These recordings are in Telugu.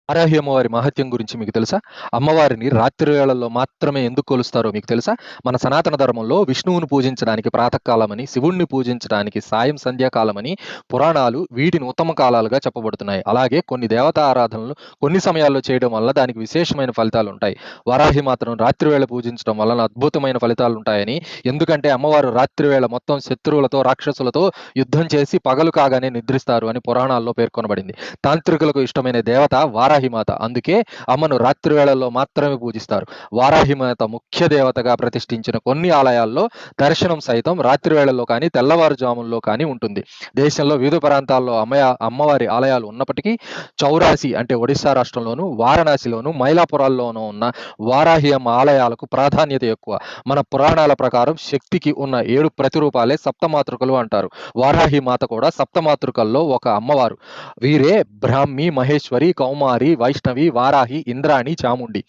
వారాహి అమ్మవారి మహత్యం గురించి మీకు తెలుసా? అమ్మవారిని రాత్రి వేళల్లో మాత్రమే ఎందుకు కొలుస్తారో మీకు తెలుసా? మన సనాతన ధర్మంలో విష్ణువును పూజించడానికి ప్రాతకాలమని, శివుడిని పూజించడానికి సాయం సంధ్యాకాలమని పురాణాలు వీటిని ఉత్తమ కాలాలుగా చెప్పబడుతున్నాయి. అలాగే కొన్ని దేవతా ఆరాధనలు కొన్ని సమయాల్లో చేయడం వల్ల దానికి విశేషమైన ఫలితాలుంటాయి. వారాహి మాతను రాత్రి వేళ పూజించడం వలన అద్భుతమైన ఫలితాలుంటాయని, ఎందుకంటే అమ్మవారు రాత్రి వేళ మొత్తం శత్రువులతో, రాక్షసులతో యుద్ధం చేసి పగలు కాగానే నిద్రిస్తారు అని పురాణాల్లో పేర్కొనబడింది. తాంత్రికులకు ఇష్టమైన దేవత వారాహిమాత. అందుకే అమ్మను రాత్రి వేళల్లో మాత్రమే పూజిస్తారు. వారాహిమాత ముఖ్య దేవతగా ప్రతిష్ఠించిన కొన్ని ఆలయాల్లో దర్శనం సైతం రాత్రి వేళల్లో కానీ, తెల్లవారుజాముల్లో కానీ ఉంటుంది. దేశంలో వివిధ ప్రాంతాల్లో అమ్మవారి ఆలయాలు ఉన్నప్పటికీ చౌరాసి అంటే ఒడిస్సా రాష్ట్రంలోను, వారణాసిలోను, మైలాపురాల్లోనూ ఉన్న వారాహి అమ్మ ఆలయాలకు ప్రాధాన్యత ఎక్కువ. మన పురాణాల ప్రకారం శక్తికి ఉన్న 7 ప్రతిరూపాలే సప్తమాతృకలు అంటారు. వారాహి మాత కూడా సప్తమాతృకల్లో ఒక అమ్మవారు. వీరే బ్రాహ్మి, మహేశ్వరి, కౌమారి, వైష్ణవి, వారాహి, ఇంద్రాణి, చాముండి.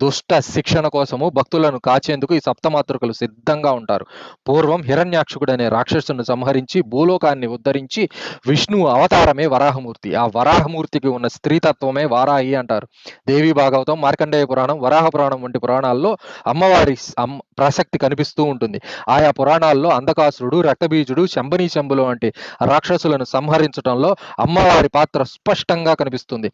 దుష్ట శిక్షణ కోసము భక్తులను కాచేందుకు ఈ సప్తమాతృకలు సిద్ధంగా ఉంటారు. పూర్వం హిరణ్యాక్షుడనే రాక్షసుని సంహరించి భూలోకాన్ని ఉద్ధరించి విష్ణువు అవతారమే వరాహమూర్తి. ఆ వరాహమూర్తికి ఉన్న స్త్రీతత్వమే వారాహి అంటారు. దేవి భాగవతం, మార్కండేయ పురాణం, వరాహ పురాణం వంటి పురాణాల్లో అమ్మవారి ప్రసక్తి కనిపిస్తూ ఉంటుంది. ఆయా పురాణాల్లో అంధకాసురుడు, రక్తబీజుడు, శంభనీ శంభులు వంటి రాక్షసులను సంహరించడంలో అమ్మవారి పాత్ర స్పష్టంగా కనిపిస్తుంది.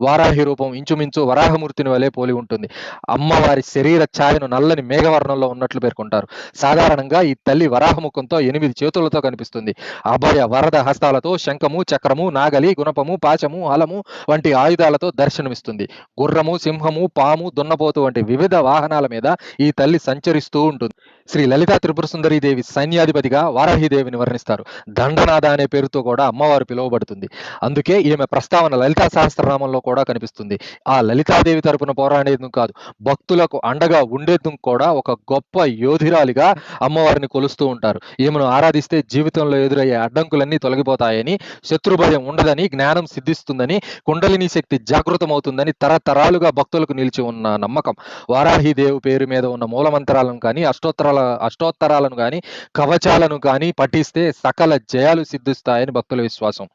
వారాహి రూపం ఇంచుమించు వరాహమూర్తిని వలె పోలి ఉంటుంది. అమ్మవారి శరీర ఛాయను నల్లని మేఘవర్ణంలో ఉన్నట్లు పేర్కొంటారు. సాధారణంగా ఈ తల్లి వరాహముఖంతో 8 చేతులతో కనిపిస్తుంది. అభయ వరద హస్తాలతో శంఖము, చక్రము, నాగలి, గుణపము, పాచము, హలము వంటి ఆయుధాలతో దర్శనమిస్తుంది. గుర్రము, సింహము, పాము, దున్నపోతు వంటి వివిధ వాహనాల మీద ఈ తల్లి సంచరిస్తూ ఉంటుంది. శ్రీ లలితా త్రిపుర సుందరీ దేవి సైన్యాధిపతిగా వారాహిదేవిని వర్ణిస్తారు. దండనాథ అనే పేరుతో కూడా అమ్మవారు పిలువబడుతుంది. అందుకే ఈమె ప్రస్తావన లలితా సహస్రనామంలో కూడా కనిపిస్తుంది. ఆ లలితాదేవి తరపున పోరాడేందుకు కాదు, భక్తులకు అండగా ఉండేందుకు కూడా ఒక గొప్ప యోధురాలిగా అమ్మవారిని కొలుస్తూ ఉంటారు. ఈమెను ఆరాధిస్తే జీవితంలో ఎదురయ్యే అడ్డంకులన్నీ తొలగిపోతాయని, శత్రుభయం ఉండదని, జ్ఞానం సిద్ధిస్తుందని, కుండలిని శక్తి జాగృతమవుతుందని తరతరాలుగా భక్తులకు నిలిచి ఉన్న నమ్మకం. వారాహిదేవి పేరు మీద ఉన్న మూలమంత్రాలను కానీ, అష్టోత్తరాలను కానీ, కవచాలను కానీ పఠిస్తే సకల జయాలు సిద్ధిస్తాయని భక్తుల విశ్వాసం.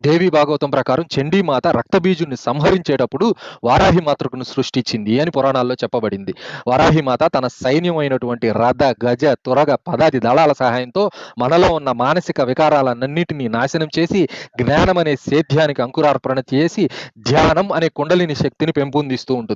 దేవి భాగవతం ప్రకారం చండీమాత రక్తబీజుని సంహరించేటప్పుడు వారాహి మాతృకను సృష్టించింది అని పురాణాల్లో చెప్పబడింది. వారాహిమాత తన సైన్యమైనటువంటి రథ, గజ, తురగ, పదాది దళాల సహాయంతో మనలో ఉన్న మానసిక వికారాలన్నింటినీ నాశనం చేసి జ్ఞానం అనే సేద్యానికి అంకురార్పణ చేసి ధ్యానం అనే కుండలిని శక్తిని పెంపొందిస్తూ ఉంటుంది.